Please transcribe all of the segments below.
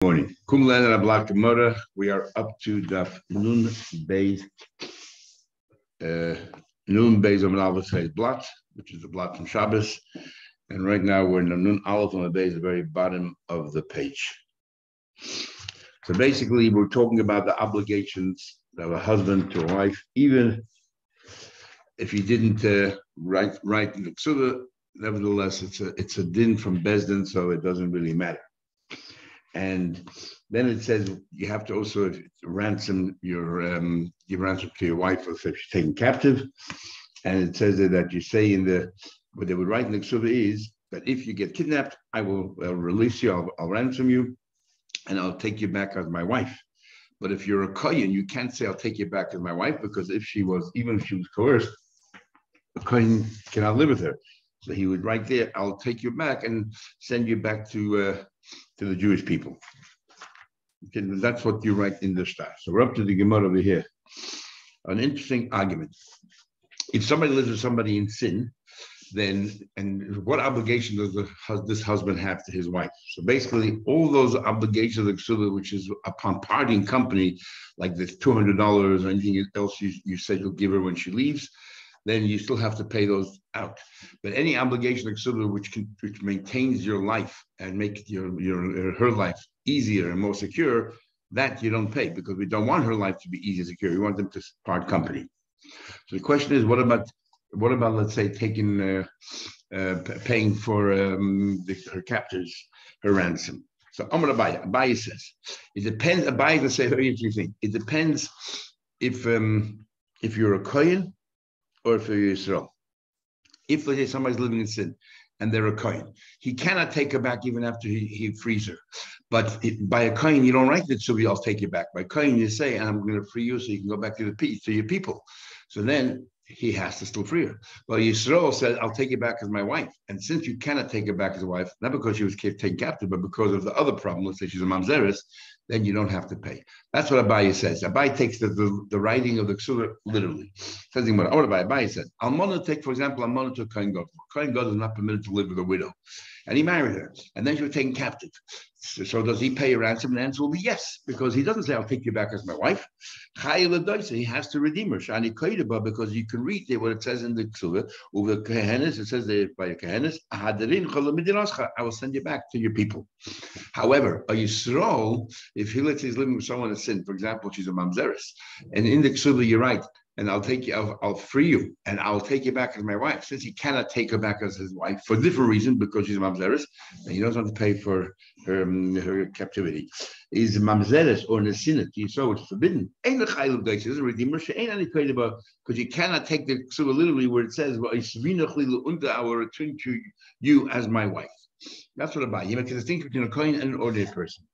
Morning. Kumlan and Ablak Gemara. We are up to Daf Nun Beis Nun Beis Omen Blat, which is the Blat from Shabbos. And right now we're in the Nun Aleph on the Beis, the very bottom of the page. So basically, we're talking about the obligations of a husband to a wife, even if he didn't write in the Kesuvos. Nevertheless, it's a din from Bezdin, so it doesn't really matter. And then it says you have to also ransom your ransom to your wife if she's taken captive. And it says that you say what they would write in the Kesuvos is that if you get kidnapped, I'll release you, I'll ransom you, and I'll take you back as my wife. But if you're a kohen, you can't say I'll take you back as my wife, because even if she was coerced, a kohen cannot live with her. So he would write there, I'll take you back and send you back to the Jewish people. Okay, that's what you write in the star. So we're up to the Gemara over here. An interesting argument. If somebody lives with somebody in sin, and what obligation does this husband have to his wife? So basically, all those obligations of Kesuvos, which is upon parting company, like this $200 or anything else you said you'll give her when she leaves, then you still have to pay those out. But any obligation of Kesuvos which maintains your life and make her life easier and more secure, that you don't pay, because we don't want her life to be easy and secure. We want them to part company. So the question is, what about let's say taking paying for her captors, her ransom? So Amar Abaye says it depends. Abaye will say very interesting thing. It depends if you're a kohen or if you're Yisrael. If, let's say, somebody's living in sin and they're a kohen, he cannot take her back even after he frees her. But by a kohen, you don't write that, so I'll take you back. By kohen, you say, I'm going to free you so you can go back to your people. So then he has to still free her. Well, Yisrael said, I'll take you back as my wife. And since you cannot take her back as a wife, not because she was taken captive, but because of the other problem, let's say she's a mamzeres, then you don't have to pay. That's what Abaye says. Abaye takes the writing of the Kesuvos literally. Says Abaye said, Almona take, for example, Almona to a Kohen Gadol. Kohen Gadol is not permitted to live with a widow. And he married her. And then she was taken captive. So does he pay a ransom? And the answer will be yes, because he doesn't say, I'll take you back as my wife. He has to redeem her. Because you can read there what it says in the Kesuvos. It says there by Kehenis, I will send you back to your people. However, a Yisrael, if he lets he's living with someone in sin, for example, she's a mamzeres, and in the Kesuvos you write, and I'll free you, and I'll take you back as my wife. Since he cannot take her back as his wife for different reasons, because she's a mamzeres, and he doesn't want to pay for her captivity. Is mamzeres or nesinat, so it's forbidden. Ain't the chayil of is a redeemer. She ain't any credit about, because you cannot take the Kesuvos literally where it says, I will return to you as my wife. That's what about. You make a distinction between a kohen and an ordinary person.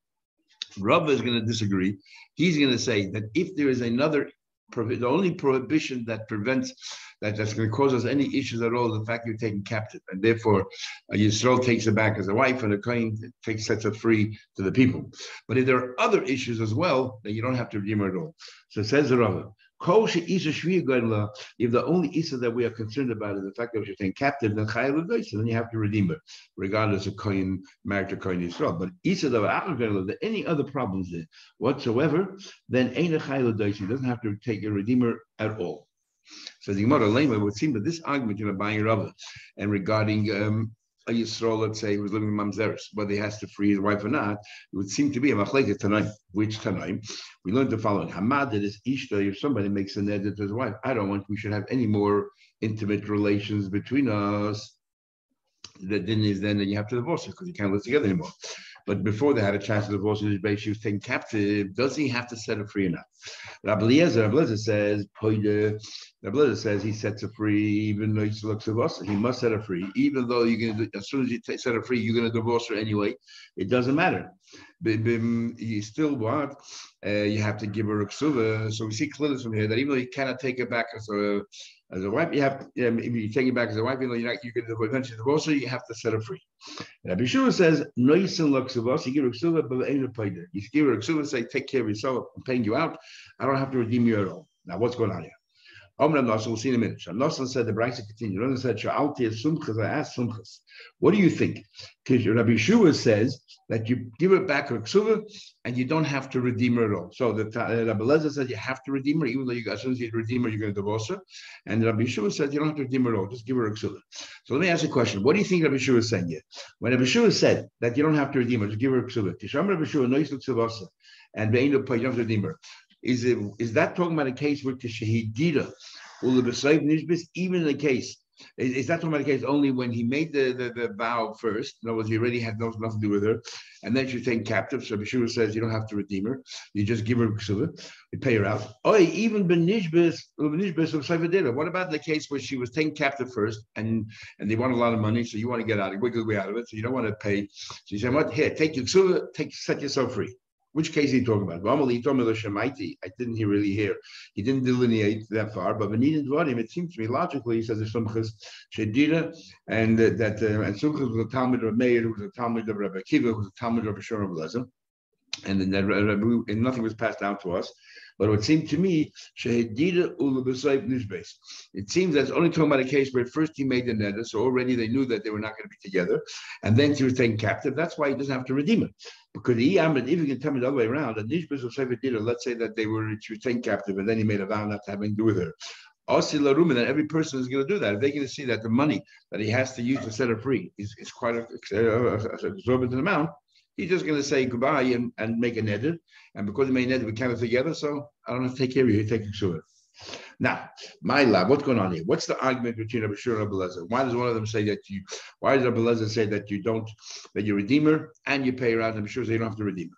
Rav is going to disagree. He's going to say that if there is another, the only prohibition that prevents that's going to cause us any issues at all is the fact you're taken captive, and therefore Yisrael takes her back as a wife, and the kohen sets her free to the people. But if there are other issues as well, then you don't have to redeem her at all. So it says the Rav, if the only issa that we are concerned about is the fact that you're taken captive, then then you have to redeem her, regardless of kohen married to kohen Yisrael. But issa that any other problems there whatsoever, then ain't a chayil doesn't have to take a redeemer at all. So the Gemara Lema would seem that this argument in Abaye Rava and regarding a Yisrael, let's say, who was living in mamzeres, whether he has to free his wife or not, it would seem to be a machlekes tanaim. Which tanaim? We learned the following: Hamad, that is ishta. If somebody makes a neder to his wife, we should have any more intimate relations between us. The din is then that you have to divorce her because you can't live together anymore. But before they had a chance to divorce her, she was taken captive. Does he have to set her free or not? Rabbi Eliezer says, he sets her free even though he must set her free, even though as soon as you set her free, you're going to divorce her anyway. It doesn't matter. You still want, you have to give her a Kesuvos. So we see clearly from here that even though you cannot take her back as a wife, if you take her back as a wife, even though you're going to eventually divorce her, you have to set her free. Rabbi Yeshua says, you give her Kesuvos, but ain't a payder. You give her a Kesuvos, say, take care of yourself, I'm paying you out. I don't have to redeem you at all. Now, what's going on here? We'll see in a minute. Nosson said the Brisa continued. Nosson said, "Sha'alti sumchas." I asked sumchas, "What do you think?" Because Rabbi Yeshua says that you give it back a ksuva and you don't have to redeem her at all. So the Rabbi Lezer said you have to redeem her, even though as soon as you redeem her, you're going to divorce her. And Rabbi Yeshua said you don't have to redeem her at all. Just give her a ksuva. So let me ask you a question. What do you think Rabbi Yeshua is saying here? When Rabbi Yeshua said that you don't have to redeem her, just give her a ksuva. Tisham Rabbi Yeshua nois l'ksuvasa and be'enu pa you don't have to redeem her. Is that talking about a case where Shehidira even in the case? Is that talking about a case only when he made the vow first? In other words, he already had nothing to do with her, and then she's taken captive. So Beshua says you don't have to redeem her; you just give her ksuva, you pay her out. Oh, even benishbis of Saivadira. What about the case where she was taken captive first, and they want a lot of money, so you want to get out, wiggle way out of it, so you don't want to pay. So you say, "What? Here, take your ksuva, set yourself free." Which case are you talking about? I didn't really hear. He didn't delineate that far, but it seems to me logically, he says there's Sumchas Shedira, and Sumchas was a Talmud of Meir, who was a Talmud of Rabbi Akiva, who was a Talmud of Rabbi Lezer, and then and nothing was passed down to us. But it would seem to me, it seems that's only talking about a case where first he made the neder, so already they knew that they were not going to be together, and then she was taken captive. That's why he doesn't have to redeem it. Because if you can tell me the other way around, let's say that she was taken captive, and then he made a vow not to have anything to do with her. Then every person is going to do that. If they're going to see that the money that he has to use to set her free is quite an exorbitant amount, he's just going to say goodbye and make a neder. And because he made a neder, we can't live together, so I don't have to take care of you. You take ksuva. Now, my lab, what's going on here? What's the argument between Rabbi Shua and Rabbi Lezer? Why does one of them say that why does Rabbi Lezer say that that you redeem her and you pay her out, and Rabbi Shua says you don't have to redeem her?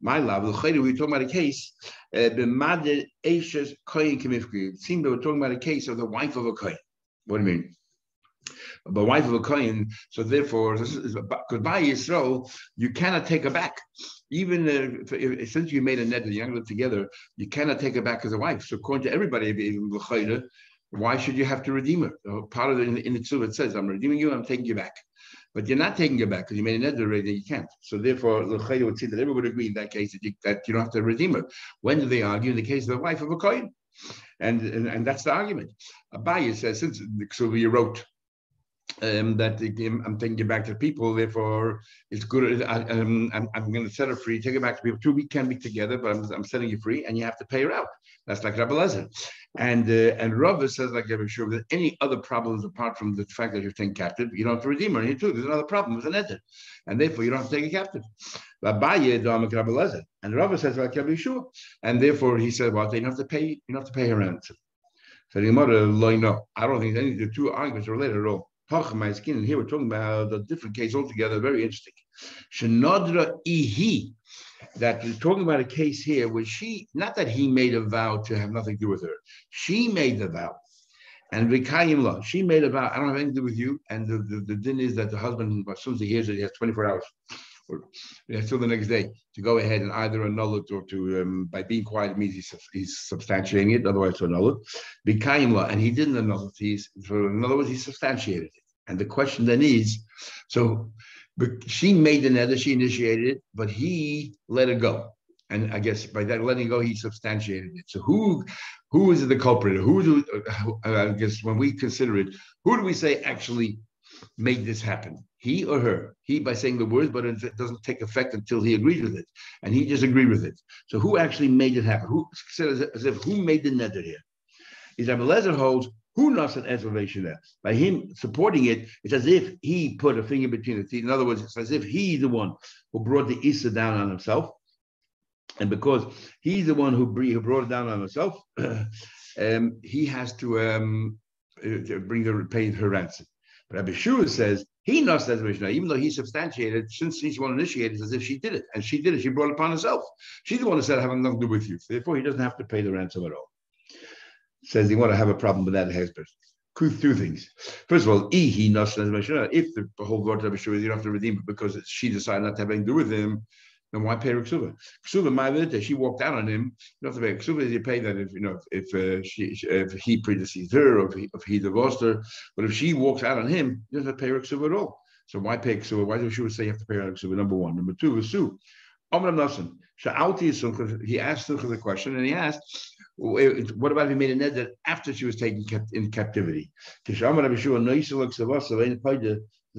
My lab, we're talking about a case, it seemed they were talking about a case of the wife of a kohen. What do you mean? The wife of a kohen, so therefore, because by Yisrael, you cannot take her back. Even since you made a net and you live together, you cannot take her back as a wife. So according to everybody, why should you have to redeem her? Part of it in the Tzuvah, it says, I'm redeeming you, I'm taking you back. But you're not taking her back because you made a net already, you can't. So therefore, L'chayda would say that everyone would agree in that case that you don't have to redeem her. When do they argue? In the case of the wife of a kohen. And that's the argument. Abaye says, since the Tzuvah you wrote, that I'm taking you back to the people, therefore it's good. I'm going to set her free, take her back to people. 2 weeks can be together, but I'm setting you free, and you have to pay her out. That's like Rabbi Lezer. And Rava says, like Rabbi Shua, that any other problems apart from the fact that you're taken captive, you don't have to redeem her. And here too, there's another problem with an eder, and therefore you don't have to take a captive. And Rava says, like Rabbi Shua, and therefore he said, well, you don't have to pay her ransom. So the Gemara, no, I don't think any of the two arguments are related at all. My skin, and here we're talking about a different case altogether, very interesting. Shenodra ihi, that we're talking about a case here where not that he made a vow to have nothing to do with her, she made the vow. And Vikayim law, she made a vow, I don't have anything to do with you. And the din is that the husband, as soon as he hears it, he has 24 hours, or until the next day, to go ahead and either annul it or to, by being quiet, it means he's substantiating it, otherwise to annul it. Vikayim law, and he didn't annul it. In other words, he substantiated it. And the question then is, so she made the neder, she initiated it, but he let it go. And I guess by that letting go, he substantiated it. So who is the culprit? I guess when we consider it, who do we say actually made this happen? He or her? He by saying the words, but it doesn't take effect until he agrees with it. And he just agreed with it. So who actually made it happen? Who made the neder here? Is Rabbi Lezer holds, who knows an explanation there? By him supporting it, it's as if he put a finger between the teeth. In other words, it's as if he's the one who brought the Issa down on himself. And because he's the one who brought it down on himself, he has to pay her ransom. But Rabbi Shua says, he knows that even though he substantiated, since he's one initiated, it's as if she did it. And she did it. She brought it upon herself. She's the one who said, I have nothing to do with you. So therefore, he doesn't have to pay the ransom at all. Says he want to have a problem with that husband. Two things. First of all, if the whole word of Yeshua, you don't have to redeem it because she decided not to have anything to do with him, then why pay her ksuva? Ksuva, my vida, she walked out on him. You don't have to pay ksuva. You pay that if he predeceased her or if he divorced her. But if she walks out on him, you don't have to pay her ksuva at all. So why pay ksuva? Why does Yeshua say you have to pay her ksuva? Number one. Number two, Vasu. Amr Nasan. He asked Simcha the question, and he asked, what about if he made a neder after she was taken in captivity?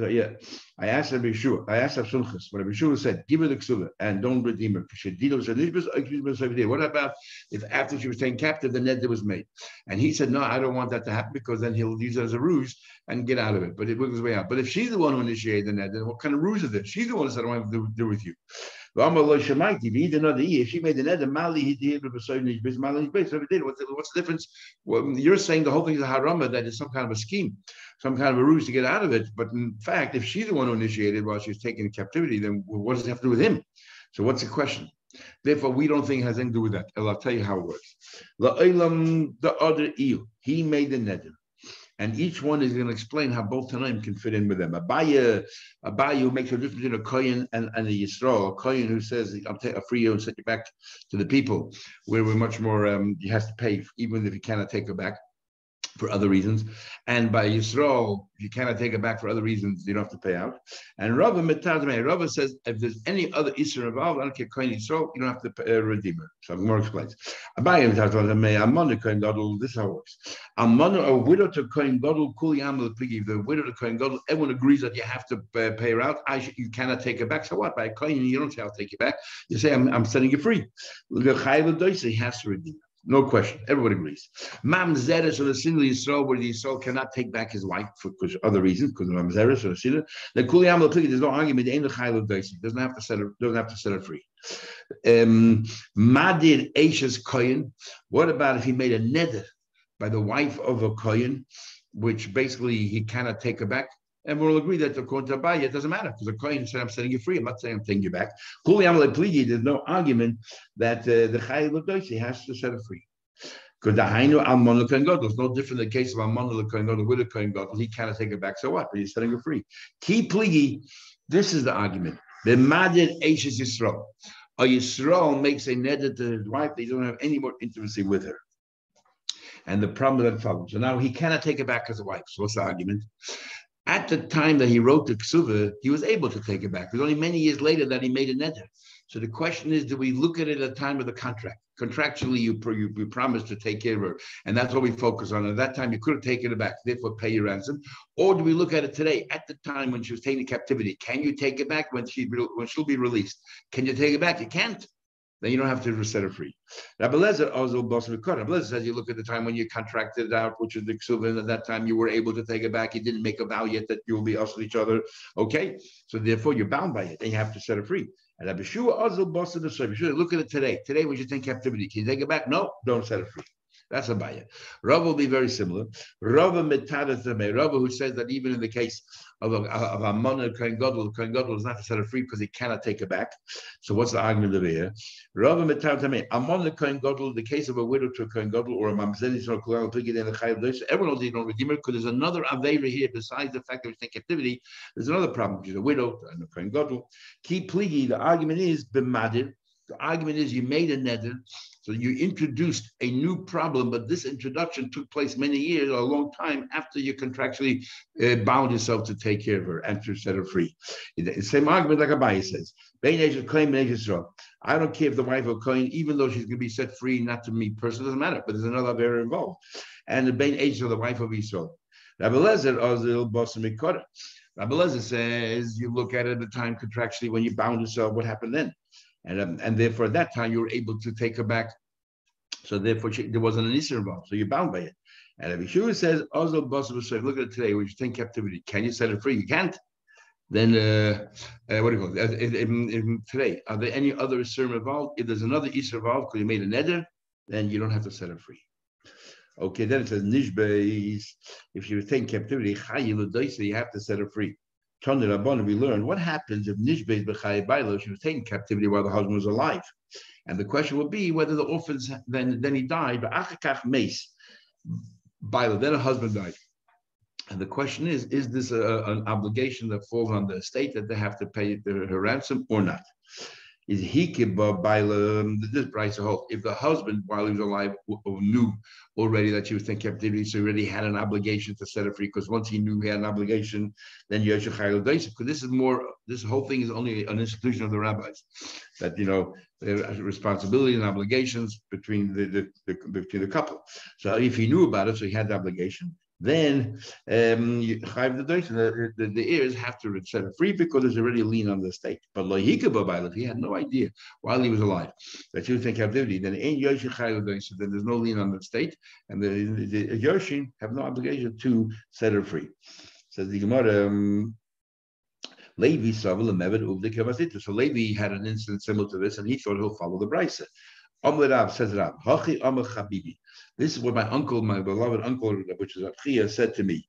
Yeah, I asked Rabbi Yeshua, I asked Absunchas, but Rabbi Yeshua said, give her the ksuva and don't redeem her. What about if after she was taken captive, the neder was made? And he said, no, I don't want that to happen because then he'll use it as a ruse and get out of it. But it works his way out. But if she's the one who initiated the neder, what kind of ruse is this? She's the one who said, I don't have to do with you. If she made the neder, what's the difference? Well, you're saying the whole thing is a harama, that is some kind of a scheme, some kind of a ruse to get out of it. But in fact, if she's the one who initiated while she was taken in captivity, then what does it have to do with him? So what's the question? Therefore, we don't think it has anything to do with that. I'll tell you how it works. The other eel, he made the neder. And each one is going to explain how both Tanaim can fit in with them. Abaye who makes a difference between a Kohen and a Yisrael. A Kohen who says, I'll free you and send you back to the people, where we're much more, he has to pay, even if he cannot take her back for other reasons. And by Yisrael, if you cannot take it back for other reasons, you don't have to pay out. And Rava says, if there's any other Isra involved, I don't care, Kohen Yisrael, you don't have to redeem her. So more explains. This is how it works. A widow to Kohen Gadol, the widow to Kohen Gadol, everyone agrees that you have to pay her out. You cannot take her back. So what? By a Kohen, you don't say, I'll take you back. You say, I'm setting you free. He has to redeem her. No question. Everyone agrees. Mam Zeres or the single Yisrael, where the Yisrael cannot take back his wife for other reasons, because of Mam Zeres or the single. The Kuliyam Lapiki, there's no argument. The end of Chayil of Daisy doesn't have to set her free. Madid Eishes Kohen. What about if he made a neder by the wife of a Kohen, which basically he cannot take her back? And we'll agree that according to Abaye, it doesn't matter, because the Kohen said, I'm setting you free. I'm not saying I'm taking you back. There's no argument that the Chayil of Daisy has to set her free. Because the Hainu Almon Kohen Gadol is no different than the case of Almon Kohen Gadol with a Kohen Gadol. He cannot take it back. So what? But he's setting her free. Ki pligi. This is the argument. The Madid Eishes Yisrael. A Yisrael makes a neder to his wife. They don't have any more intimacy with her. And the problem that follows. So now he cannot take it back as a wife. So what's the argument? At the time that he wrote the Kesuva, he was able to take it back. It was only many years later that he made a neder. So the question is, do we look at it at the time of the contract? Contractually, you promised to take care of her, and that's what we focus on. At that time, you could have taken it back, therefore pay your ransom. Or do we look at it today, at the time when she was taken in captivity? Can you take it back when she'll be released? Can you take it back? You can't. Then you don't have to set her free. Rabbi Lezer says you look at the time when you contracted it out, which is the Kesuva, and at that time you were able to take it back. You didn't make a vow yet that you will be us with each other. Okay, so therefore you're bound by it, and you have to set her free. And Rabbi Shua look at it today. Today when she's in captivity, can you take it back? No, don't set her free. That's a Abaye. Rava will be very similar. Rava who says that even in the case of Ammon and Kohen Gadol is not to set her free because he cannot take her back. So what's the argument over here? Rava Metadatame, Ammon and Kohen Gadol, the case of a widow to a Kohen Gadol or a mamzelis or Kulal Pigid and the Chayv Dosh, everyone knows they don't redeem her because there's another Aveira here besides the fact that she's in captivity. There's another problem. She's a widow and a Kohen Gadol. Ki pligi, the argument is b'madir. The argument is you made a neder, so you introduced a new problem, but this introduction took place many years, or a long time after you contractually bound yourself to take care of her and to set her free. The same argument like Abaye says. I don't care if the wife of Kohen, even though she's going to be set free, not to me personally, doesn't matter, but there's another very involved. And the Bein Eish of the wife of Yisrael. Rabbi Lezer says you look at it at the time contractually when you bound yourself, what happened then? And therefore, at that time, you were able to take her back. So therefore, there wasn't an issue involved. So you're bound by it. And if Yeshua says, look at it today, when you're in captivity, can you set it free? You can't. Then, what do you call it? Today, are there any other Isser involved? If there's another Isser involved because you made a neder, then you don't have to set her free. Okay, then it says, Nishbeis, if she was taken captivity, you have to set her free. We learned what happens if Nishbeis b'chayei bailo, she was taken captivity while the husband was alive, and the question would be whether the orphans then he died, but achakach meis bailo, then a husband died, and the question is this an obligation that falls on the estate that they have to pay her ransom or not? is hikibah by this price of hope. If the husband, while he was alive, knew already that she was in captivity, so he already had an obligation to set her free. Because once he knew he had an obligation, then Yosher Chayil Daisa. Because this is more. This whole thing is only an institution of the rabbis, that responsibility and obligations between between the couple. So if he knew about it, so he had the obligation. Then the heirs have to set it free because there's already a lien on the estate. But if he had no idea while he was alive that he was in captivity, then then there's no lien on the estate, and the Yoshim have no obligation to set her free. Says the Gemara. Levi so Levi had an incident similar to this, and he thought he'll follow the Brisa. Rav says Rav, Hachi Amar Chabibi. This is what my uncle, my beloved uncle, which is Achia, said to me.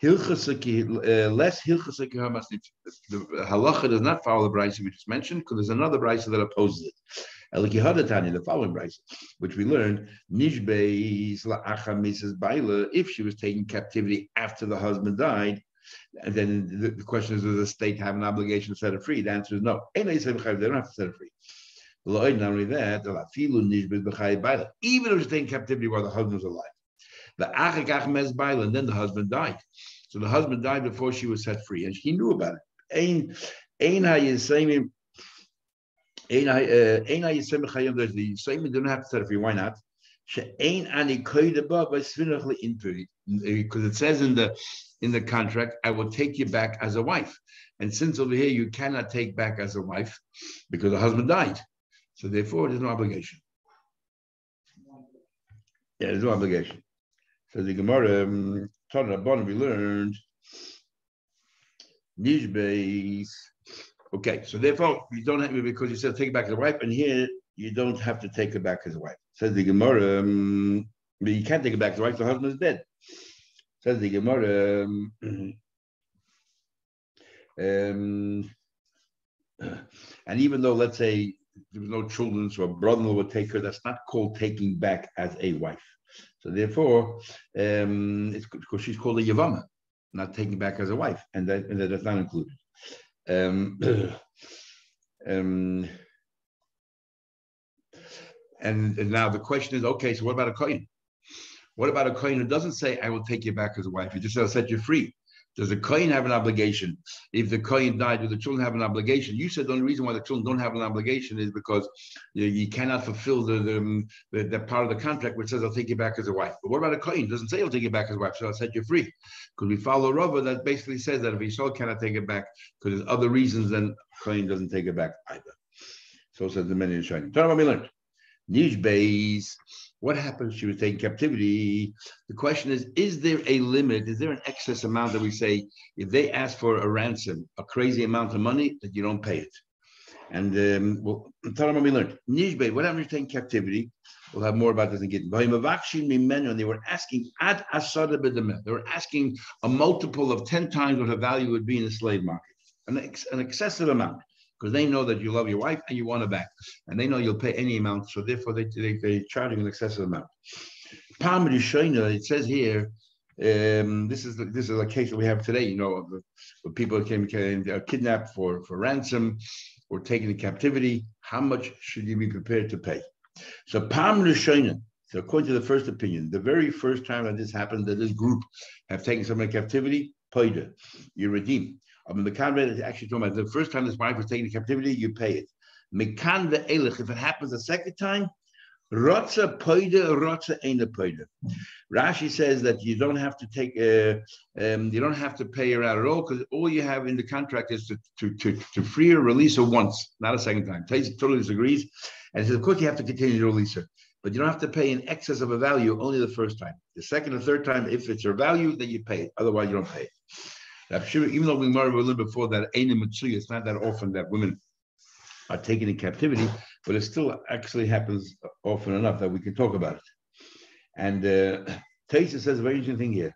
Less Hilchasaki Hamasnit. The halacha does not follow the Brisa we just mentioned, because there's another Brisa that opposes it. The following Brisa, which we learned, Nishbeis La'acha Mrs. Baila, if she was taken captivity after the husband died. And then the question is, does the state have an obligation to set her free? The answer is no. They don't have to set her free. Not only that, even if she's taken captivity while the husband was alive. And then the husband died. So the husband died before she was set free, and she knew about it. The Yisraelim don't have to set her free. Why not? Because it says in the contract, I will take you back as a wife. And since over here you cannot take back as a wife because the husband died. So therefore there's no obligation. Yeah, there's no obligation. So the Gemara, we learned Nishbeis. Okay, so therefore you don't have, because you said take it back as a wife, and here you don't have to take it back as a wife. Says the Gemara, but you can't take it back as a wife, the husband is dead. Says the Gemara, and even though, let's say, there was no children, so a brother-in-law would take her, that's not called taking back as a wife. So therefore, it's because she's called a Yavama, not taking back as a wife, and that's not included. And now the question is, okay, so what about a Kohen? What about a Kohen who doesn't say, I will take you back as a wife? He just says, I'll set you free. Does the Kohen have an obligation? If the Kohen died, do the children have an obligation? You said the only reason why the children don't have an obligation is because you cannot fulfill the part of the contract which says, I'll take you back as a wife. But what about a Kohen? It doesn't say, I'll take you back as a wife, so I'll set you free. Because we follow Rava that basically says that if Yisrael cannot take it back, because there's other reasons, then Kohen doesn't take it back either. So says the many Rishonim. Tell me what we learned. Nishbeis, what happens if she was taken captivity? The question is there a limit? Is there an excess amount that we say, if they ask for a ransom, a crazy amount of money, that you don't pay it? And tell them what we learned. Nishbeis, what happens if you're taken captivity? We'll have more about this in Gittin. And they were asking ad asada b'demeh. They were asking a multiple of 10 times what her value would be in the slave market, an excessive amount. Because they know that you love your wife and you want her back, and they know you'll pay any amount, so therefore they're charging an excessive amount. It says here, this is a case that we have today. Where people came kidnapped for ransom or taken in captivity. How much should you be prepared to pay? So so according to the first opinion, the very first time that this happened, that this group have taken someone in captivity, paida, you redeem. The Mekan is actually talking about the first time this wife was taken into captivity, you pay it. Mekan ve'elech, if it happens a second time, rotza poida, rotza eina poida. Rashi says that you don't have to take, you don't have to pay her out at all, because all you have in the contract is to free her, release her once, not a second time. Taisa totally disagrees, and says, of course you have to continue to release her, but you don't have to pay in excess of a value only the first time. The second or third time, if it's her value, then you pay it. Otherwise, you don't pay it. Even though we married a little before that, it's not that often that women are taken in captivity, but it still actually happens often enough that we can talk about it. And Taisa says a very interesting thing here.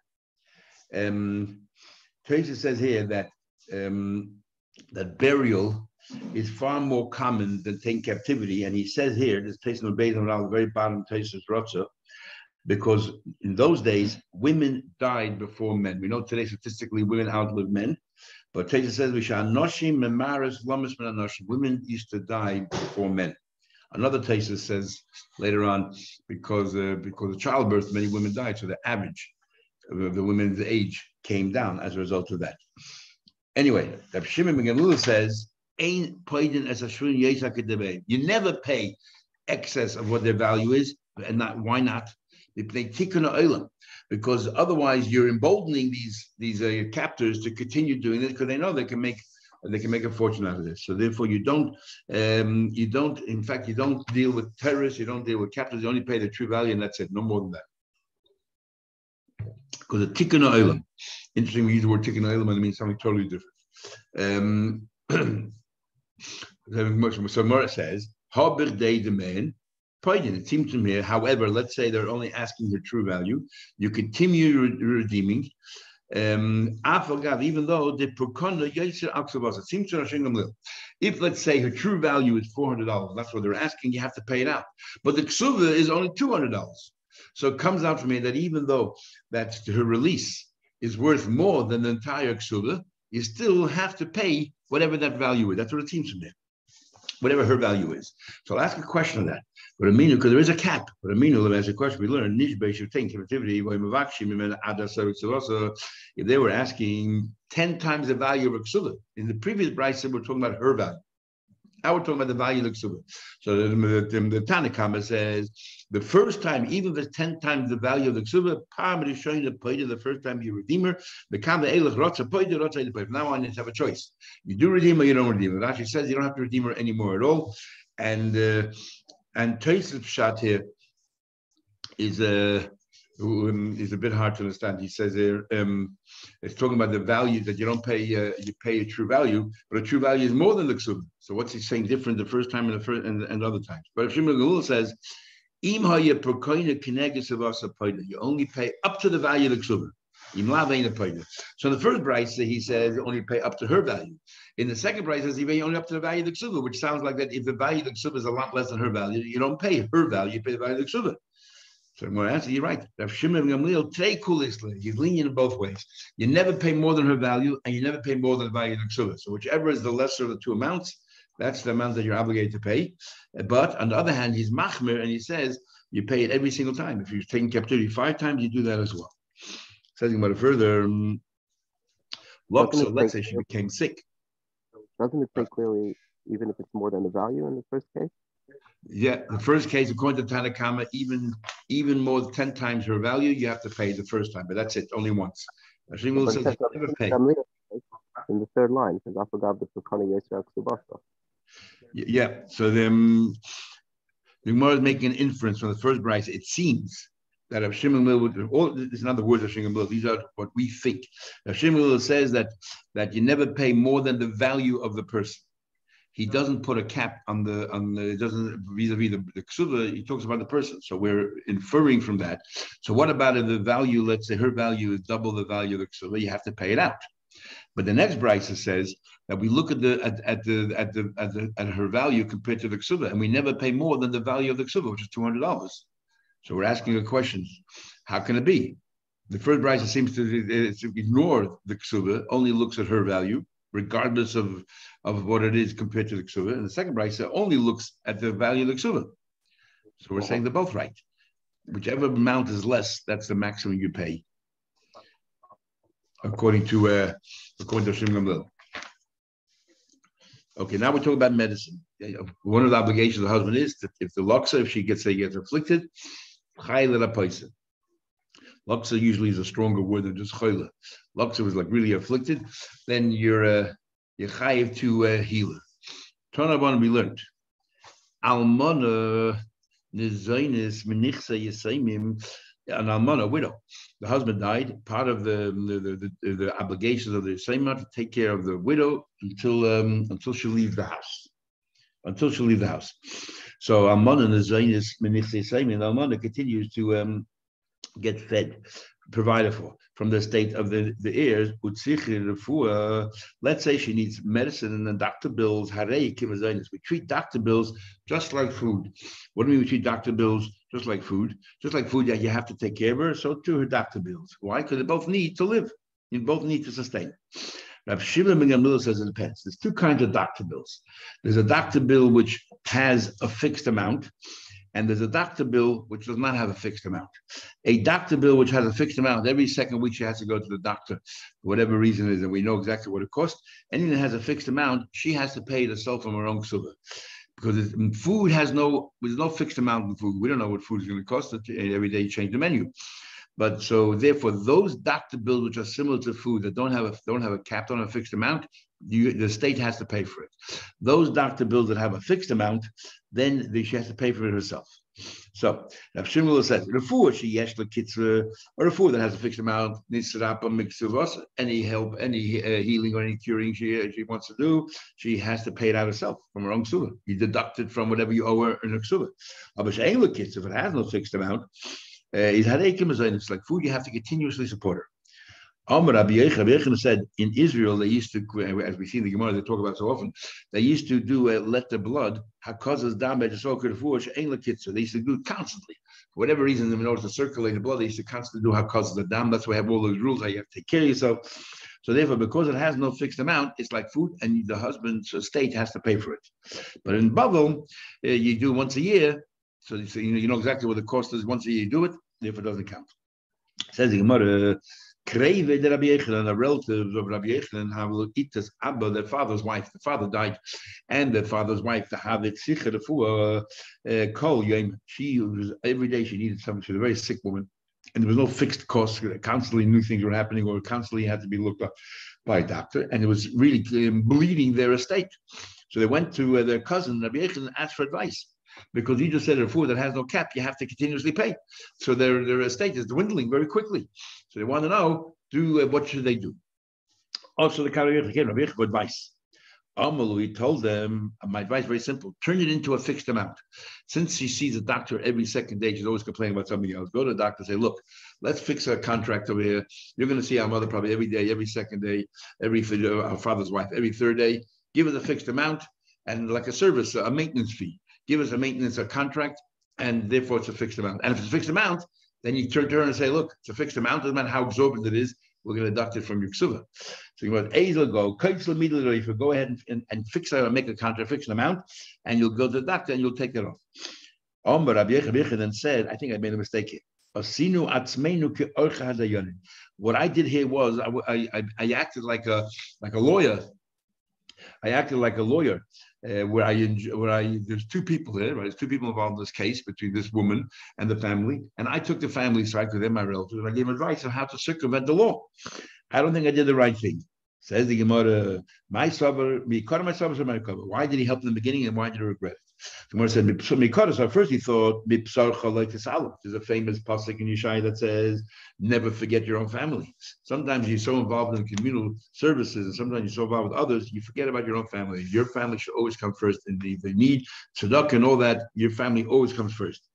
Taisa says here that that burial is far more common than taking captivity, and he says here, this Taisa on the very bottom, Taisa's Rotza, because in those days, women died before men. We know today statistically women outlive men, But Taisa says we shall noshim memaris lamis menanoshim. Women used to die before men. Another Taisa says later on because of childbirth, many women died, so the average of the women's age came down as a result of that. Anyway, Reb Shimon ben Gamliel says, "Ein poidin as a shvun yesha kedebe." You never pay excess of what their value is, and not why not? They tikkun ha'olam, because otherwise you're emboldening these captors to continue doing it because they know they can make a fortune out of this. So therefore, you don't deal with terrorists, you don't deal with captors. You only pay the true value, and that's it. No more than that. Because the tikkun ha'olam. Interesting, we use the word tikkun ha'olam, and it means something totally different. So Mora says, "Habir day the man." It seems to me, however, let's say they're only asking her true value, you continue redeeming. Even though the Prokona Yasir Aksavas, it seems to Rashingamlil. If let's say her true value is $400, that's what they're asking, you have to pay it out. But the Ksuva is only $200. So it comes out for me that even though that her release is worth more than the entire Ksuva, you still have to pay whatever that value is. That's what it seems to me. Whatever her value is. So I'll ask a question on that. But Aminu, because there is a cap. But Aminu, as a question we learned, if they were asking 10 times the value of a ksuva, in the previous brayse we're talking about her value. Now we're talking about the value of the ksuva. So the Tanakama says the first time, even if it's 10 times the value of the ksuva, the first time you redeem her, now on you have a choice. You do redeem or you don't redeem her. It actually says you don't have to redeem her anymore at all. And Tosef's pshat here is a bit hard to understand. He says it's talking about the value that you don't pay. You pay a true value, but a true value is more than the ksuba. So what's he saying different the first time and the first and other times? But Shimon Gamliel says, you only pay up to the value of the ksuba. So in the first brayse he says you only pay up to her value. In the second brayse says you pay only up to the value of the ksuba, which sounds like that if the value of the ksuba is a lot less than her value, you don't pay her value, you pay the value of the ksuba. So I'm going to answer, you're right. Rav Shimon ben Gamliel, he's lenient in both ways. You never pay more than her value, and you never pay more than the value of the ksuba. So whichever is the lesser of the two amounts, that's the amount that you're obligated to pay. But on the other hand, he's machmir, and he says you pay it every single time. If you're taking captivity 5 times, you do that as well. Says about it further, so let's say she became sick. Doesn't it say clearly, even if it's more than the value in the first case? Yeah, the first case, according to Tanakama, even more than 10 times her value, you have to pay the first time, but that's it, only once. Shimon says never pay. In the third line, because I forgot the Pekana Yisrael Ksubasa. Yeah, so the Gemara is making an inference from the first brayse. It seems that Rav Shimon Gamliel, all this is another word of Shimon Gamliel. These are what we think. Rav Shimon Gamliel says that you never pay more than the value of the person. He doesn't put a cap on the it doesn't vis-a-vis the ksuba. He talks about the person. So we're inferring from that. So what about if the value? Let's say her value is double the value of the ksuba. You have to pay it out. But the next brayse says that we look at her value compared to the ksuba, and we never pay more than the value of the ksuba, which is $200. So we're asking a question: how can it be? The first brayse seems to ignore the ksuba, only looks at her value, regardless of what it is compared to the ksuba. And the second brayse only looks at the value of the ksuba. So we're saying they're both right. Whichever amount is less, that's the maximum you pay, according to Shimon Gamliel. Okay, now we're talking about medicine. One of the obligations of the husband is that if the loksa, if she gets afflicted, Laksa usually is a stronger word than just chayla. Laksa was like really afflicted, then you're chayiv to heal her. Tanabon we learned. Almana nizainis menichsa yisaimim, an almana widow. The husband died. Part of the obligations of the yisaimah to take care of the widow until she leaves the house. Until she leaves the house. So almana nizainis menichsa yisaimim. Almana continues to get fed, provided for from the state of the heirs. Let's say she needs medicine and then doctor bills. We treat doctor bills just like food. What do we mean we treat doctor bills just like food? Just like food that you have to take care of her, so too her doctor bills. Why? Because they both need to live. You both need to sustain. Rav Shimon ben Gamliel says it depends. There's two kinds of doctor bills. There's a doctor bill which has a fixed amount, and there's a doctor bill which does not have a fixed amount. A doctor bill which has a fixed amount, every second week she has to go to the doctor, for whatever reason it is, and we know exactly what it costs. Anything that has a fixed amount, she has to pay it herself from her own ksubah. Because food there's no fixed amount in food. We don't know what food is going to cost. Every day you change the menu. But so therefore, those doctor bills which are similar to food that don't have a cap, don't have a fixed amount, the state has to pay for it. Those doctor bills that have a fixed amount, then she has to pay for it herself. So Rav Shimon says, "Refuah she yesh lekitzra, or refuah that has a fixed amount, nisrapa miksuvos, any help, any healing or any curing she wants to do, she has to pay it out herself from her own ksuvah. You deduct it from whatever you owe her in her ksuvah. But she'ein lekitzra, if it has no fixed amount, it's like food, you have to continuously support her." Rabbi Yechon said in Israel, they used to, as we see in the Gemara, they talk about so often, they used to do let the blood, they used to do it constantly. For whatever reason, in order to circulate the blood, they used to constantly do hakaz the dam. That's why we have all those rules, how you have to take care of yourself. So therefore, because it has no fixed amount, it's like food, and the husband's estate has to pay for it. But in Bavel, you do once a year, so you know exactly what the cost is. Once a year you do it, therefore it doesn't count. Says the Gemara, Kreve de Rabbi Yechon, and the relatives of Rabbi Yechon have Itas Abba, their father's wife. The father died, and the father's wife to have it sicher for kol yom. She was every day she needed something. She was a very sick woman, and there was no fixed cost. Constantly new things were happening, or constantly had to be looked up by a doctor, and it was really bleeding their estate. So they went to their cousin Rabbi Yechon and asked for advice. Because he just said a food that has no cap, you have to continuously pay. So their estate is dwindling very quickly. So they want to know, what should they do? Also, the Karayach gave Rabbi Yechon advice. Amalu, he told them, my advice is very simple: turn it into a fixed amount. Since she sees a doctor every second day, she's always complaining about something else. Go to the doctor and say, look, let's fix a contract over here. You're going to see our mother probably every day, every second day, our father's wife, every third day. Give us a fixed amount and like a service, a maintenance fee. Give us a contract, and therefore it's a fixed amount. And if it's a fixed amount, then you turn to her and say, look, it's a fixed amount. Doesn't matter how exorbitant it is, we're going to deduct it from your ksuvah. So you go, if you go ahead and fix it, or make a contract, fix an amount, and you'll go to the doctor and you'll take that off. Rabbi Yechon then said, I think I made a mistake here. What I did here was I acted like a lawyer. I acted like a lawyer, there's two people there, right? There's two people involved in this case between this woman and the family, and I took the family side because they're my relatives. And I gave advice on how to circumvent the law. I don't think I did the right thing. Says the Gemara, my sabr, me cover my sabr, my cover. Why did he help in the beginning, and why did he regret it? The Gemara said, me cover. So first he thought, there's a famous pasuk in Yeshaya that says, never forget your own family. Sometimes you're so involved in communal services, and sometimes you're so involved with others, you forget about your own family. Your family should always come first. And if they need tzedakah and all that, your family always comes first.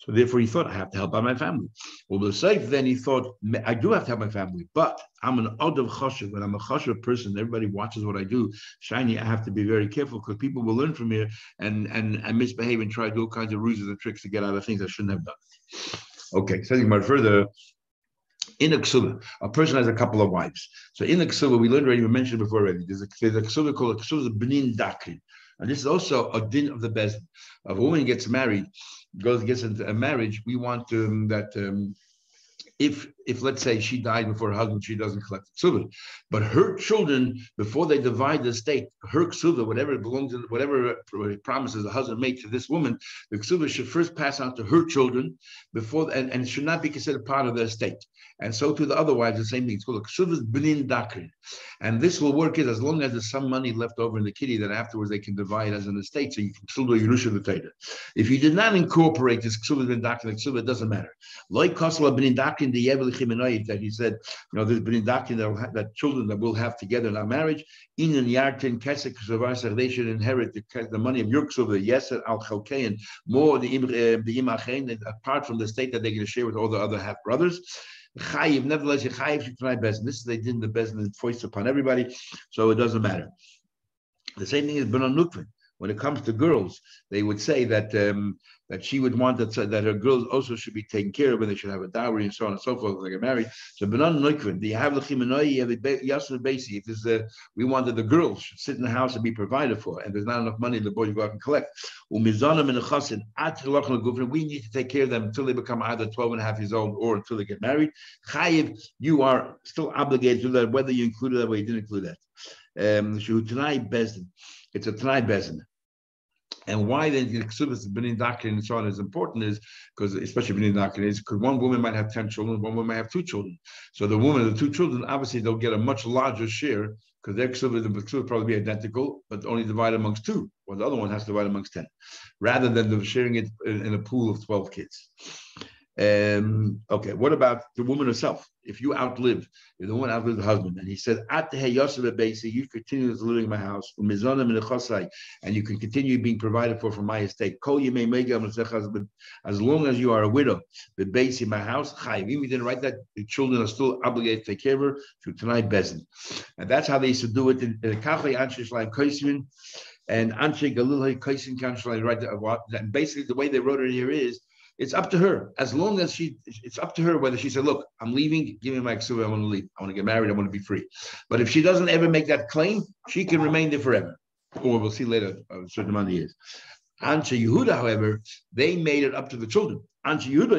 So therefore he thought, I have to help out my family. Well, the safe then he thought, I do have to help my family, but I'm an od of choshev. When I'm a choshev person, everybody watches what I do. Shiny, I have to be very careful because people will learn from here and misbehave and try to do all kinds of ruses and tricks to get out of things I shouldn't have done. Okay, so about further. In a ksuvah, a person has a couple of wives. So in a ksuvah, we learned already, we mentioned before already, there's a ksuvah called a ksuvah b'nin dakrin. And this is also a din of the bezdin. If a woman gets married, gets into a marriage, we want that if let's say she died before her husband, she doesn't collect the ksuvah. But her children, before they divide the estate, her ksuvah, whatever belongs to, whatever promises the husband made to this woman, the ksuvah should first pass on to her children before, and should not be considered part of the estate. And so to the other wives, the same thing. It's called a ksuvah's b'nin dakrin. And this will work as long as there's some money left over in the kitty that afterwards they can divide as an estate, so you can still do Yerusha V'Teidah. If you did not incorporate this ksuvah's b'nin dakrin, ksuvah, it doesn't matter. Like Kosla b'nin dakrin, the Yevel Chimenoi, that he said, there's b'nin dakrin that children that will have together in our marriage, in and yartin kesek ksuvah, they should inherit the money of your ksuvah, yeser al chalkein, more the imachein, apart from the estate that they're going to share with all the other half brothers. Chayiv, nevertheless, Chayiv should try best. This is they did the best and foist upon everybody, so it doesn't matter. The same thing is Benon Nukvin. When it comes to girls, they would say that that she would want that her girls also should be taken care of, and they should have a dowry and so on and so forth when they get married. So Benon Noikvin, the have the Chimenoi, you have the Yasser Basi. If there's we wanted the girls should sit in the house and be provided for, and there's not enough money, the boys go out and collect. We need to take care of them until they become either 12 and a half years old or until they get married. Chayiv, you are still obligated to do that, whether you included that or you didn't include that. It's a Tanai Bezin. And why then the Kesuvos B'nai Dakin and so on is important is because, especially B'nai Dakin, is because one woman might have 10 children, one woman might have 2 children. So the woman of the 2 children, obviously, they'll get a much larger share because their Kesuvos will probably be identical, but only divided amongst 2, while the other one has to divide amongst 10, rather than sharing it in a pool of 12 kids. Okay, what about the woman herself? If the woman outlived the husband, and he said, you continue living in my house, and you can continue being provided for from my estate. As long as you are a widow, the base in my house, even if you didn't write that, the children are still obligated to take care of her through Tanai Bezin. And that's how they used to do it in Kachay Anshe Shleim Koisvin and Anshe Galilei Koisin Kanshleim, right? And basically the way they wrote it here is, it's up to her. As long as it's up to her whether she said, look, I'm leaving, give me my ksuva, I want to leave. I want to get married, I want to be free. But if she doesn't ever make that claim, she can remain there forever. Or we'll see later, a certain amount of years. Anshe Yehuda, however, they made it up to the children. Anshe Yehuda,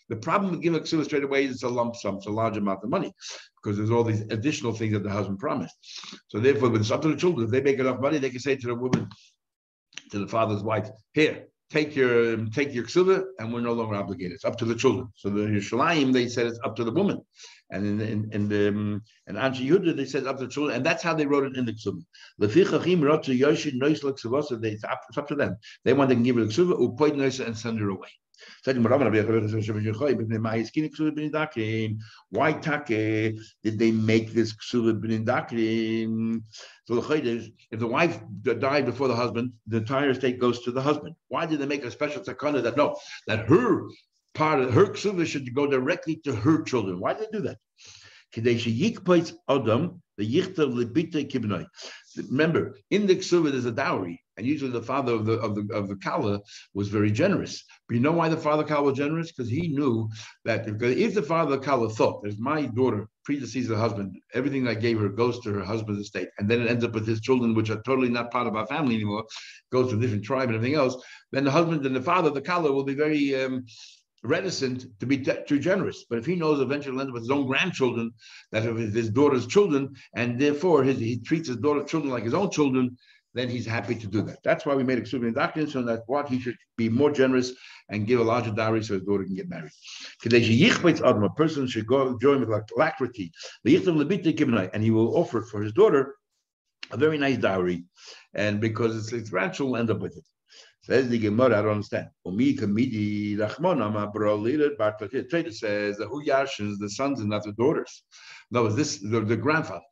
the problem with giving ksuva straight away is it's a lump sum, it's a large amount of money, because there's all these additional things that the husband promised. So therefore, when it's up to the children, if they make enough money, they can say to the woman, to the father's wife, here, take your ksuva, and we're no longer obligated. It's up to the children. So the Yerushalayim, they said it's up to the woman, and in Anshe Yehuda, they said it's up to the children, and that's how they wrote it in the ksuva. It's up to them. They want to give her the ksuva, and send her away. Why take did they make this ksuva b'nai dakin? So if the wife died before the husband, the entire estate goes to the husband. Why did they make a special takana that her part of her ksuva should go directly to her children? Why did they do that? Remember, in the ksuva there's a dowry, and usually the father of the kala was very generous. But you know why the father kala was generous? Because he knew that if the father of the kala thought, "There's my daughter predeceased the husband, everything I gave her goes to her husband's estate, and then it ends up with his children, which are totally not part of our family anymore, goes to a different tribe and everything else," then the husband and the father of the kala will be very reticent to be too generous. But if he knows eventually he'll end up with his own grandchildren, that of his daughter's children, and therefore he treats his daughter's children like his own children, then he's happy to do that. That's why we made a Kesuvos Daf, so that he should be more generous and give a larger dowry so his daughter can get married. A person should go join with alacrity, and he will offer for his daughter a very nice dowry, and because it's his grandchildren will end up with it. Says the Gemara, I don't understand. Trader says that who yashins the sons and not the daughters. No, this the grandfather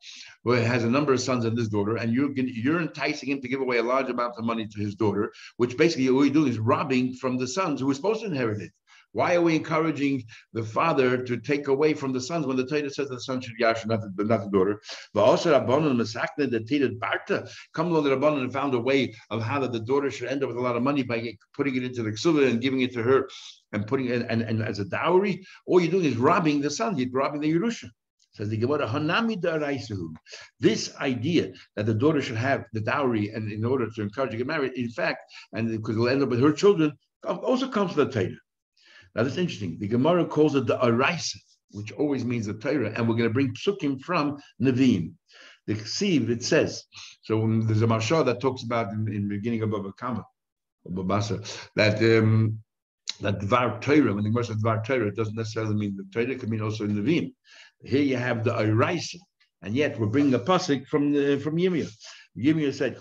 who has a number of sons and this daughter, and you're enticing him to give away a large amount of money to his daughter, which basically all you're doing is robbing from the sons who were supposed to inherit it. Why are we encouraging the father to take away from the sons when the Torah says the son should yash, not the daughter? But also Rabbanon Masakne, the Torah Barta, come along the Rabbanon and found a way of how that the daughter should end up with a lot of money by putting it into the ksuva and giving it to her and putting it and as a dowry. All you're doing is robbing the son. You're robbing the Yerusha. Says the Gemara, Hanami da'araisuhu. This idea that the daughter should have the dowry and in order to encourage her to get married, in fact, and because it'll end up with her children, also comes from the Torah. Now that's interesting. The Gemara calls it the Araisa, which always means the Torah, and we're going to bring psukim from Nevi'im. The Ksiv, it says, so there's a Marsha that talks about in the beginning of Baba Kama, that Dvar Torah, when the Gemara says Dvar Torah, it doesn't necessarily mean the Torah, it could mean also Nevi'im. Here you have the Araisa, and yet we're bringing a pasuk from Yirmiyah. Yirmiyah said,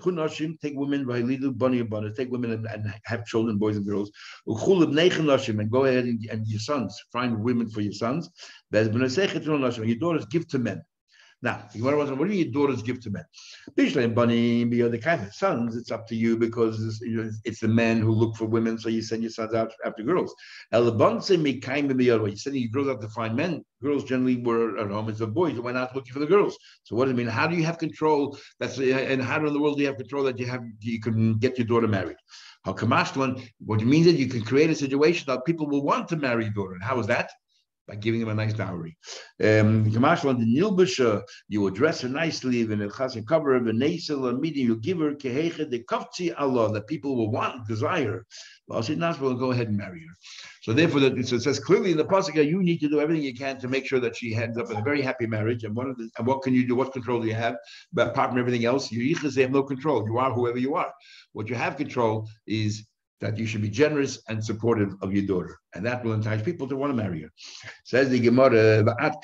take women, take women and have children, boys and girls, and go ahead and your sons, find women for your sons, and your daughters give to men. Now, what do your daughters give to men? Usually, bunny, the kind of sons, it's up to you because it's the men who look for women, so you send your sons out after girls. You send your girls out to find men. Girls generally were at home as the boys who went out looking for the girls. So what does it mean? How do you have control? And how in the world do you have control that you can get your daughter married? What it means is you can create a situation that people will want to marry your daughter. And how is that? By giving him a nice dowry. You will dress her nicely, even in chas and cover her, you give her Allah, that people will want, desire. Well, will go ahead and marry her. So therefore, it says clearly in the pasuk, you need to do everything you can to make sure that she ends up in a very happy marriage. And what can you do? What control do you have? But apart from everything else, you have no control. You are whoever you are. What you have control is that you should be generous and supportive of your daughter, and that will entice people to want to marry her. Says the Gemara, up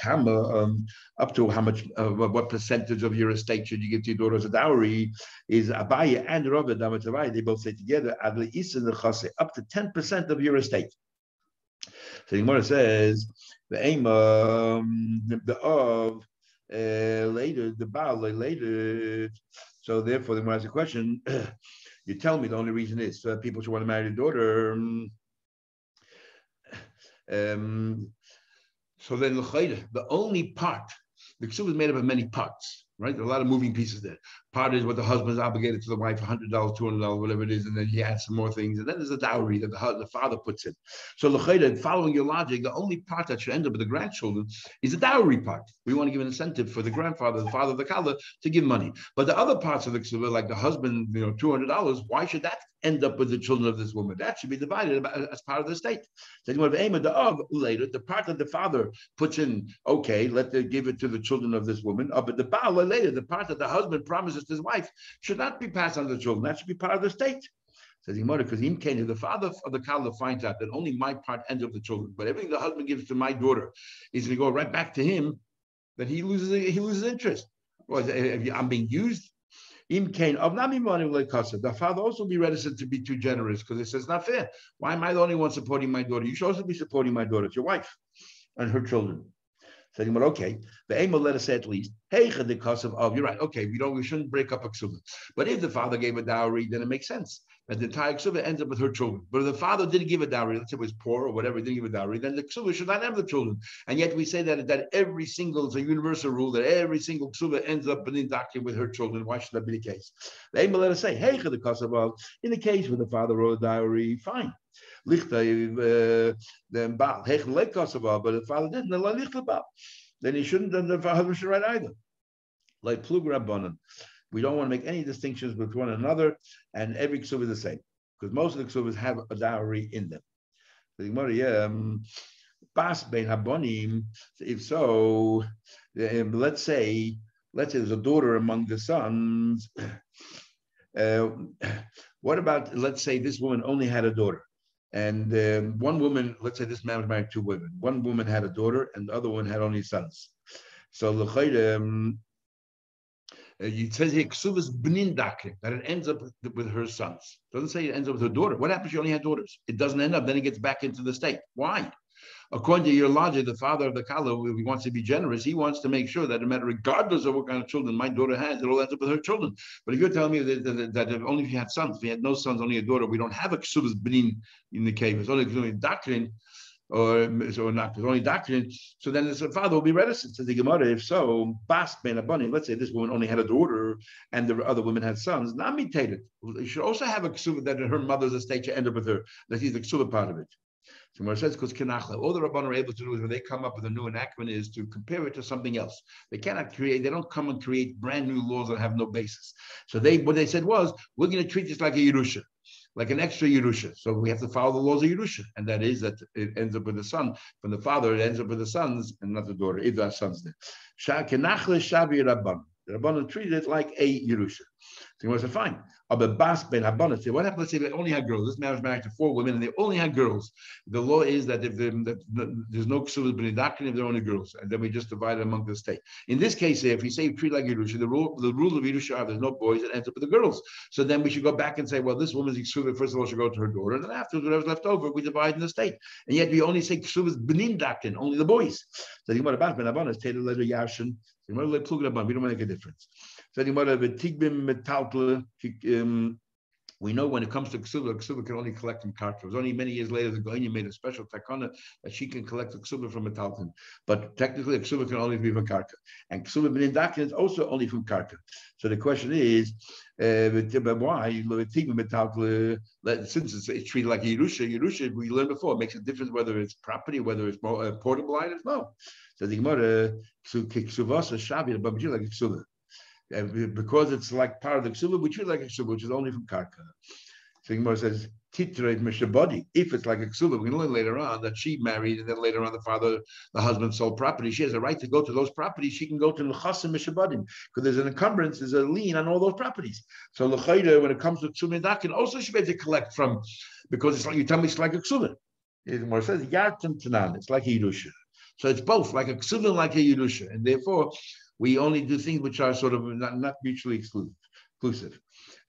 to how much, what percentage of your estate should you give to your daughter as a dowry? Is Abaye and Rabbi Damat they both say together, up to 10% of your estate. So the Gemara says the aim later, the Baal later. So therefore, the Gemara has a question. You tell me the only reason is people should want to marry their daughter. So then the only part, the Kesuvos is made up of many parts, right? There are a lot of moving pieces there. Part is what the husband is obligated to the wife, $100, $200, whatever it is, and then he adds some more things. And then there's a dowry that the father puts in. So following your logic, the only part that should end up with the grandchildren is the dowry part. We want to give an incentive for the grandfather, the father of the kala, to give money. But the other parts of the Kesuvos, like the husband, $200, why should that end up with the children of this woman? That should be divided as part of the estate. So you have aim of the later, the part that the father puts in, okay, let them give it to the children of this woman. But the Baal later, the part that the husband promises to his wife, should not be passed on to the children. That should be part of the estate. Says Gemara, because the father of the kala finds out that only my part ends up with the children, but everything the husband gives to my daughter is going to go right back to him, that he loses interest. Well, I'm being used. The father also be reticent to be too generous because it says not fair. Why am I the only one supporting my daughter? You should also be supporting my daughter. It's your wife and her children. So okay, the aim will let us say at least, hey, the cost of you're right. Okay, we shouldn't break up a ksuba. But if the father gave a dowry, then it makes sense that the entire ksuba ends up with her children. But if the father didn't give a dowry, let's say it was poor or whatever, he didn't give a dowry, then the ksuba should not have the children. And yet we say that every single, it's a universal rule that every single ksuba ends up in doctrine with her children. Why should that be the case? The aim will let us say, hey, the cost of in the case where the father wrote a dowry, fine. But the father didn't, then he shouldn't, then the husband should write either. Like plug rabbanan. We don't want to make any distinctions with one another, and every ksuv is the same, because most of the ksuvas have a dowry in them. Bas bein habonim. If so, let's say there's a daughter among the sons. What about, let's say this woman only had a daughter, and one woman, let's say this man was married to 2 women. One woman had a daughter, and the other one had only sons. So it says here Kesuvos bnin dakre, that it ends up with her sons. It doesn't say it ends up with her daughter. What happens if she only had daughters? It doesn't end up. Then it gets back into the state. Why? According to your logic, the father of the kala, if he wants to be generous, he wants to make sure that no matter, regardless of what kind of children my daughter has, it all ends up with her children. But if you're telling me that if only if you had sons, if you had no sons, only a daughter, we don't have a Kesuvos bnin in the cave. It's only doctrine, or not, it's only doctrine. So then the father will be reticent to the Gemara. If so, bas ben abani. Let's say this woman only had a daughter, and the other women had sons. Not mutated. You should also have a Kesuva that her mother's estate should end up with her. That he's the Kesuva part of it. So when it says because all the Rabban are able to do is when they come up with a new enactment is to compare it to something else. They don't come and create brand new laws that have no basis. So what they said was, we're going to treat this like a Yerusha, like an extra Yerusha. So we have to follow the laws of Yerusha. And that is that it ends up with the son. From the father, it ends up with the sons and not the daughter, if there are sons there. The Rabban treated it like a Yerusha. So he said, fine. But Bas Ben Habanah said, what happens? Let's say they only had girls. This man was married to 4 women, and they only had girls. The law is that if there's no Kesuvos B'nei if they're only girls, and then we just divide it among the state. In this case, if we say you treat like Yerusha, the rule of Yerusha, there's no boys, it ends up with the girls. So then we should go back and say, well, this woman's Kesuvah, first of all, should go to her daughter, and then afterwards, whatever's left over, we divide in the state. And yet we only say Kesuvos B'nei only the boys. So the Gemara Bas Ben Habanah is Taylor letter Yashin. We don't make a difference. So the Gemara V'tigbim Metaltle. We know when it comes to Kesuvah can only collect from Karka. It was only many years later the Goyim made a special takana that she can collect the Kesuvah from Metalton. But technically, Kesuvah can only be from Karka. And Kesuvah B'nei Dakin is also only from Karka. So the question is, why? Since it's treated like Yerusha, we learned before, it makes a difference whether it's property, whether it's portable items. No. So the Gemara, Kesuvos Shavi, but like Kesuvah. Because it's like part of the Kesuvah, we treat like a Kesuvah, which is only from Karka. So Gemara says, Titrate Mishabadi. If it's like a Kesuvah, we can learn later on that she married, and then later on the husband sold property. She has a right to go to those properties. She can go to L'chasim Mishabadim, because there's an encumbrance, there's a lien on all those properties. So L'chayda, when it comes to Kesuvah Dakin, also she be able to collect from, because it's like, you tell me it's like a Kesuvah. Gemara says, Yartam Tanan, it's like a Yerusha. So it's both, like a Kesuvah and like a Yerusha. And therefore, we only do things which are sort of not mutually exclusive.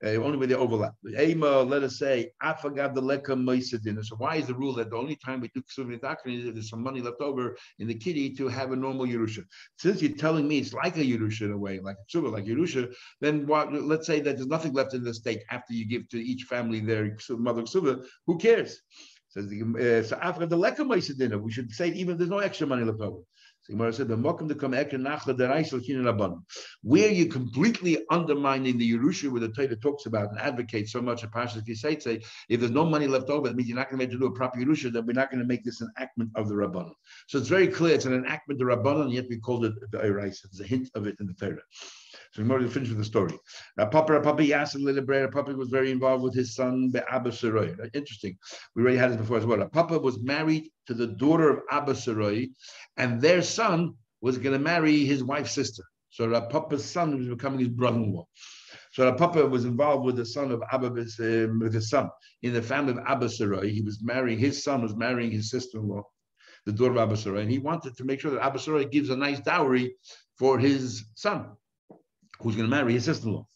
Only when they overlap. Let us say, Afagad the Leka Meisadin. So why is the rule that the only time we do Kesuvah Dakin is if there's some money left over in the kitty to have a normal Yerusha? Since you're telling me it's like a Yerusha in a way, like a Kesuvah, like Yerusha, then let's say that there's nothing left in the estate after you give to each family their mother Kesuvah. Who cares? So after the Leka Meisadin, we should say even if there's no extra money left over. So Gemara said, where you're completely undermining the Yerusha, where the Torah talks about and advocates so much of Parshas Kisei, if there's no money left over, that means you're not going to be able to do a proper Yerusha, then we're not going to make this an enactment of the Rabbanon. So it's very clear it's an enactment of the Rabbanon, and yet we called it the Eiraisa. There's a hint of it in the Torah. So we're going to finish with the story. Papa was very involved with his son, Abba Sarai. Interesting. We already had this before as well. Papa was married to the daughter of Abba Sarai, and their son was going to marry his wife's sister. So Papa's son was becoming his brother-in-law. So Papa was involved with the son of Abba, with his son in the family of Abba Sarai. His son was marrying his sister-in-law, the daughter of Abba Sarai, and he wanted to make sure that Abba Sarai gives a nice dowry for his son, who's going to marry his sister-in-law.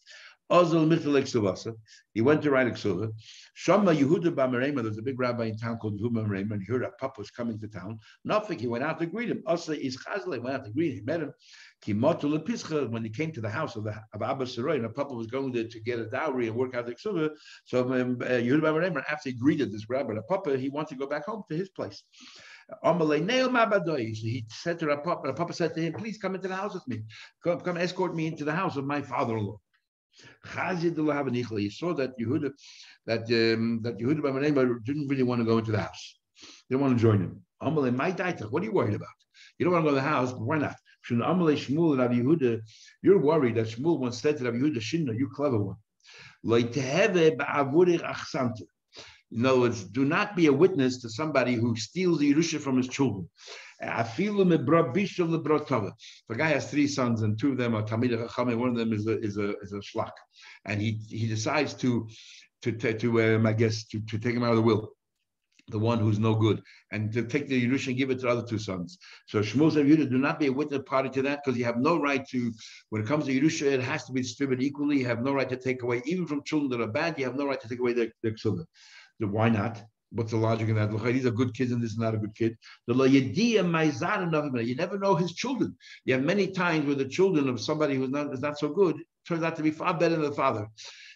He went to write a Kesuvah. Shama Yehuda B'Marema, there's a big rabbi in town called Yehuda B'Marema, and he heard that Papa was coming to town. Nothing, he went out to greet him. Asa is Chazle, went out to greet him, he met him. When he came to the house of Abba Sarai, and Papa was going there to get a dowry and work out the Kesuvah, so Yehuda B'Marema, after he greeted this rabbi, Papa, he wanted to go back home to his place. So he said to Papa said to him, please come into the house with me. Come escort me into the house of my father-in-law. He saw that Yehuda B'Marema didn't really want to go into the house. He didn't want to join him. What are you worried about? You don't want to go to the house, but why not? You're worried that Shmuel once said to Rabbi Yehuda, Shinna, you clever one. In other words, do not be a witness to somebody who steals the Yerusha from his children. The guy has 3 sons, and 2 of them are Talmidei Chachamim. One of them is a shlach, and he decides to take him out of the will, the one who's no good, and to take the Yerusha and give it to the other 2 sons. So Shmuel said, do not be a witness party to that, because you have no right to, when it comes to Yerusha, it has to be distributed equally. You have no right to take away, even from children that are bad, you have no right to take away their Kesuvah. So why not? What's the logic in that? These are good kids and this is not a good kid. You never know his children. You have many times where the children of somebody who's not so good turns out to be far better than the father.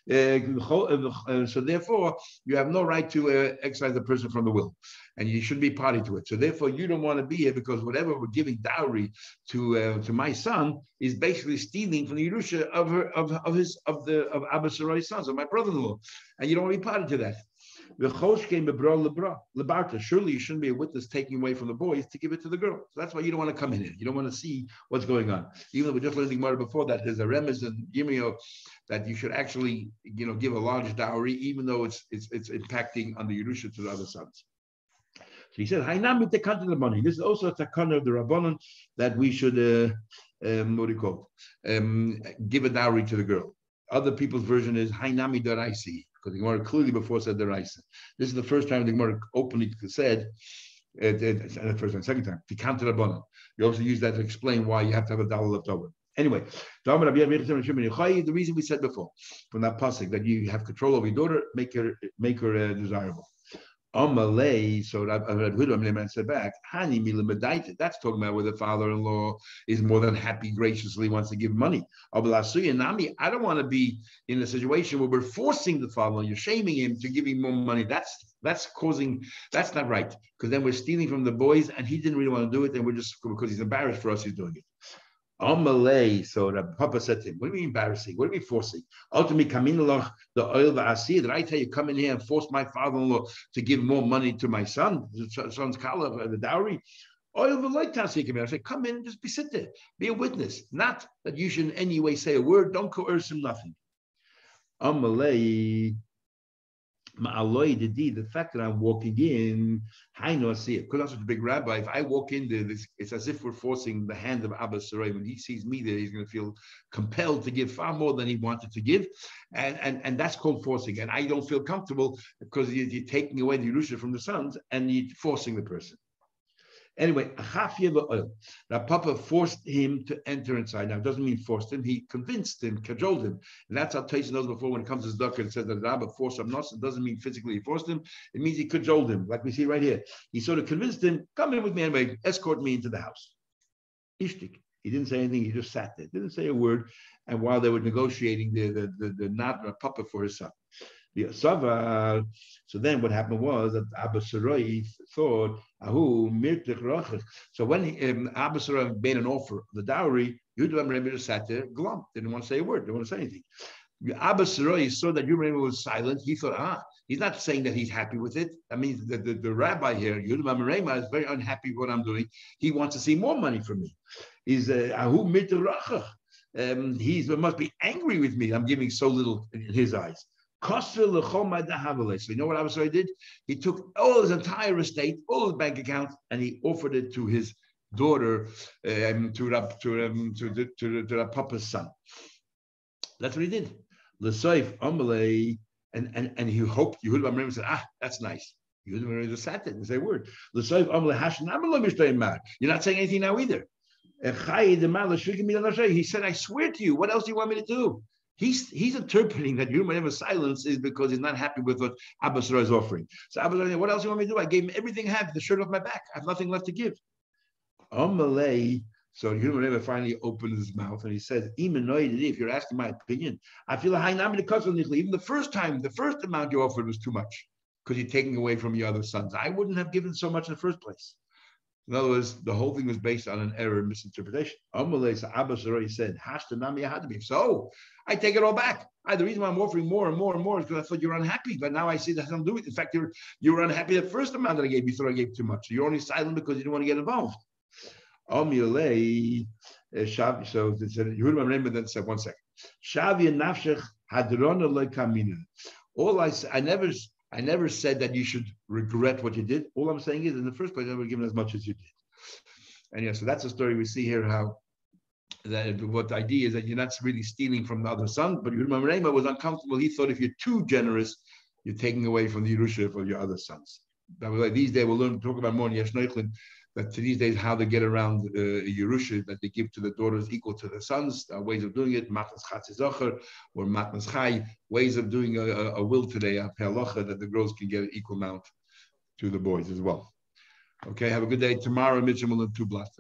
So therefore, you have no right to excise the person from the will, and you shouldn't be party to it. So therefore, you don't want to be here, because whatever we're giving dowry to my son is basically stealing from the Yerusha of Abba Sarai's sons, of my brother-in-law, and you don't want to be party to that. Surely you shouldn't be a witness taking away from the boys to give it to the girl. So that's why you don't want to come in here. You don't want to see what's going on. Even though we just learned the Gemara before that there's a remez and Yirmiyah that you should actually, give a large dowry, even though it's impacting on the Yerusha to the other sons. So he said, "Hainam the money." This is also a takana of the Rabbanon that we should give a dowry to the girl. Other people's version is Hainami Daraisi, because the Gemara clearly before said Daraisa. This is the first time the Gemara openly said, the first and second time, Tikant Rabbanan. You also use that to explain why you have to have a dollar left over. Anyway, the reason we said before from that pasuk that you have control over your daughter, make her desirable. Amalei, so Rav Huda said back, Hani Milimadaita. That's talking about where the father-in-law is more than happy, graciously wants to give money. Nami, I don't want to be in a situation where we're forcing the father-in-law, you're shaming him to give him more money. That's not right. Because then we're stealing from the boys, and he didn't really want to do it, and we're just because he's embarrassed for us, he's doing it. Amalei, so the Papa said to him, what do you mean embarrassing? What do you mean forcing? Ultimately, the oil did I tell you come in here and force my father-in-law to give more money to my son, the son's kala, the dowry? Oil v'loy I say, come in and just sit there, be a witness. Not that you should in any way say a word, don't coerce him, nothing. Amalei, the fact that I'm walking in, I know I see it. Because I'm such a big rabbi, if I walk in there, it's as if we're forcing the hand of Abba Sarai. When he sees me there, he's going to feel compelled to give far more than he wanted to give. And that's called forcing. And I don't feel comfortable because you're taking away the Yerusha from the sons and you're forcing the person. Anyway, that Papa forced him to enter inside. Now, it doesn't mean forced him. He convinced him, cajoled him. And that's how Tyson knows before when it comes to Zdaka, it says that Rabba forced him. It doesn't mean physically he forced him. It means he cajoled him, like we see right here. He sort of convinced him, come in with me anyway, escort me into the house. Ishtik. He didn't say anything. He just sat there. Didn't say a word. And while they were negotiating the Papa for his son. So then what happened was that Abba Sarai thought, so when Abba Sarai made an offer of the dowry, Yehuda Rebbe just sat there, glum, didn't want to say a word, didn't want to say anything. Abba Sarai saw that Yehuda Rebbe was silent. He thought, he's not saying that he's happy with it. I mean, the rabbi here, Yehuda Rebbe, is very unhappy with what I'm doing. He wants to see more money from me. He's he must be angry with me. I'm giving so little in his eyes. So you know what Abba Sarai did? He took all his entire estate, all his bank accounts, and he offered it to his daughter, to the Papa's son. That's what he did. L'soif Amalei, and he hoped Yehuda Rebbe said, that's nice. Yehuda Rebbe just sat there and say a word. L'soif Amalei Hashan Amalei. You're not saying anything now either. He said, I swear to you, what else do you want me to do? He's interpreting that Yehuda Rebbe's silence is because he's not happy with what Abba Sarai is offering. So Abba Sarai, what else do you want me to do? I gave him everything I have, the shirt off my back. I have nothing left to give. Amalei. So Yehuda Rebbe finally opened his mouth and he said, if you're asking my opinion, I feel even the first amount you offered was too much because you're taking away from your other sons. I wouldn't have given so much in the first place. In other words, the whole thing was based on an error, misinterpretation. Abba Sarai said, so I take it all back. The reason why I'm offering more and more and more is because I thought you were unhappy, but now I see that I don't do it. In fact, you were unhappy the first amount that I gave. You thought I gave too much. So you're only silent because you didn't want to get involved. So Yehuda Rebbe then said, 1 second. I never said that you should regret what you did. All I'm saying is, in the first place, I would have given as much as you did. And yeah, so that's the story we see here. What the idea is that you're not really stealing from the other son, but Yehuda Rebbe was uncomfortable. He thought if you're too generous, you're taking away from the Yerusha for your other sons. That was like these days we'll learn to talk about more in Yesh Neuchlin, that these days how they get around Yerusha that they give to the daughters equal to the sons. Ways of doing it, matnas chatzizacher or matnas chai, ways of doing a will today, a halacha, that the girls can get an equal amount to the boys as well. Okay, have a good day. Tomorrow, Mitchell will have 2 blasts.